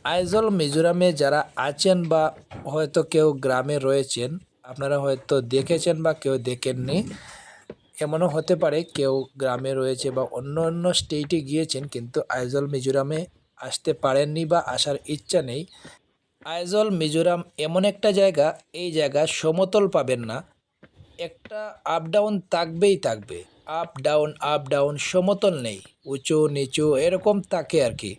আইজল মিজোরামে যারা আছেন বা হয়তো কেউ গ্রামে রয়েছেন, আপনারা হয়তো দেখেছেন বা কেউ দেখেননি। এমনও হতে পারে কেউ গ্রামে রয়েছে বা অন্য অন্য স্টেটে গিয়েছেন, কিন্তু আইজল মিজোরামে আসতে পারেননি বা আসার ইচ্ছা নেই। আইজল মিজোরাম এমন একটা জায়গা, এই জায়গা সমতল পাবেন না, একটা আপ ডাউন থাকবেই থাকবে। আপ ডাউন, সমতল নেই, উঁচু নিচু এরকম থাকে আর কি।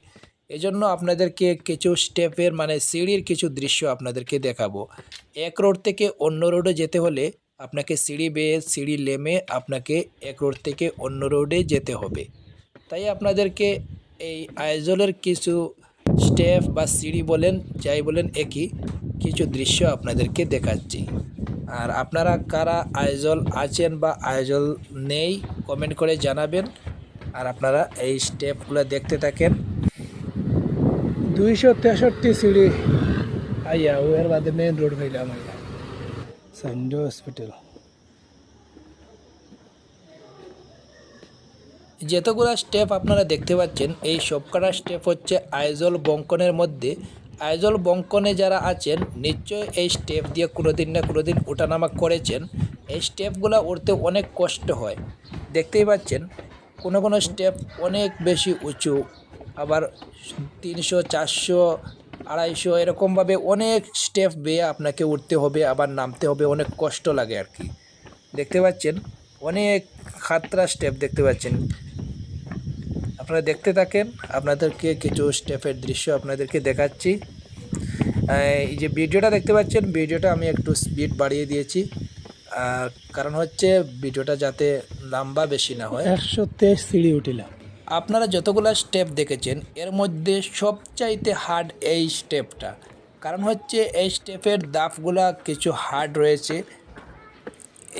এজন্য আপনাদেরকে কিছু স্টেপের মানে সিঁড়ির কিছু দৃশ্য আপনাদেরকে দেখাবো। এক রোড থেকে অন্য রোডে যেতে হলে আপনাকে সিঁড়ি বেয়ে সিঁড়ি নেমে আপনাকে এক রোড থেকে অন্য রোডে যেতে হবে। তাই আপনাদেরকে এই আইজলের কিছু স্টেপ বা সিঁড়ি বলেন যাই বলেন একই কিছু দৃশ্য আপনাদেরকে দেখাচ্ছি। আর আপনারা কারা আইজল আছেন বা আইজল নেই কমেন্ট করে জানাবেন। আর আপনারা এই স্টেপগুলো দেখতে থাকেন। 263 सीढ़ी आइया ওর বাদে মেন রোড পাইলাম আইয়া সানডে হসপিটাল। যতগুলো স্টেপ আপনারা দেখতে পাচ্ছেন এই সবকটা স্টেপ হচ্ছে আইজল বঙ্কনের মধ্যে। আইজল বঙ্কনে যারা আছেন নিশ্চয় এই স্টেপ দিয়ে কোনোদিন না কোনোদিন ওঠানামা করেছেন। এই স্টেপগুলো উঠতে অনেক কষ্ট হয়, দেখতেই পাচ্ছেন। কোনো কোনো স্টেপ অনেক বেশি উঁচু, আবার 300 400 250 এরকমভাবে অনেক স্টেপ বেয়ে আপনাকে উঠতে হবে, আবার নামতে হবে, অনেক কষ্ট লাগে আর কি। দেখতে পাচ্ছেন অনেক খাতরা স্টেপ দেখতে পাচ্ছেন। আপনারা দেখতে থাকেন, আপনাদেরকে কিছু স্টেপের দৃশ্য আপনাদেরকে দেখাচ্ছি। এই যে ভিডিওটা দেখতে পাচ্ছেন, ভিডিওটা আমি একটু স্পিড বাড়িয়ে দিয়েছি, কারণ হচ্ছে ভিডিওটা যাতে লম্বা বেশি না হয়। 123 সিঁড়ি উঠিলাম। আপনারা যতগুলো স্টেপ দেখেছেন এর মধ্যে সবচাইতে হার্ড এই স্টেপটা, কারণ হচ্ছে এই স্টেপের ধাপগুলা কিছু হার্ড রয়েছে।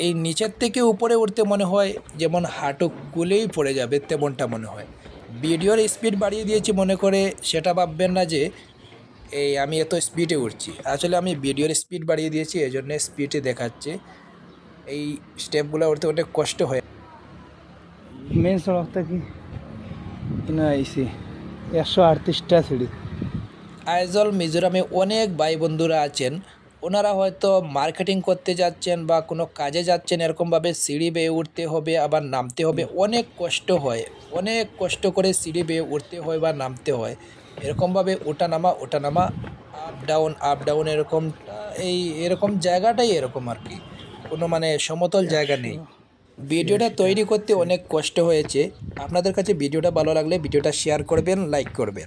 এই নিচের থেকে উপরে উঠতে মনে হয় যেমন হাঁটু গুলেই পড়ে যাবে, তেমনটা মনে হয়। ভিডিওর স্পিড বাড়িয়ে দিয়েছি মনে করে সেটা ভাববেন না যে এই আমি এত স্পিডে উঠছি, আসলে আমি ভিডিওর স্পিড বাড়িয়ে দিয়েছি, এই জন্য স্পিডে দেখাচ্ছে। এই স্টেপগুলো উঠতে অনেক কষ্ট হয়। মেন সড়ক থেকে কিনা আইসি 138টা সিঁড়ি। আইজল মিজোরামে অনেক ভাই বন্ধুরা আছেন, ওনারা হয়তো মার্কেটিং করতে যাচ্ছেন বা কোনো কাজে যাচ্ছেন, এরকমভাবে সিঁড়ি বেয়ে উঠতে হবে আবার নামতে হবে, অনেক কষ্ট হয়। অনেক কষ্ট করে সিঁড়ি বেয়ে উঠতে হয় বা নামতে হয়, এরকমভাবে ওঠানামা আপ ডাউন এরকমটা, এরকম জায়গাটাই এরকম আর কি, কোনো মানে সমতল জায়গা নেই। ভিডিওটা তৈরি করতে অনেক কষ্ট হয়েছে। আপনাদের কাছে ভিডিওটা ভালো লাগলে ভিডিওটা শেয়ার করবেন, লাইক করবেন।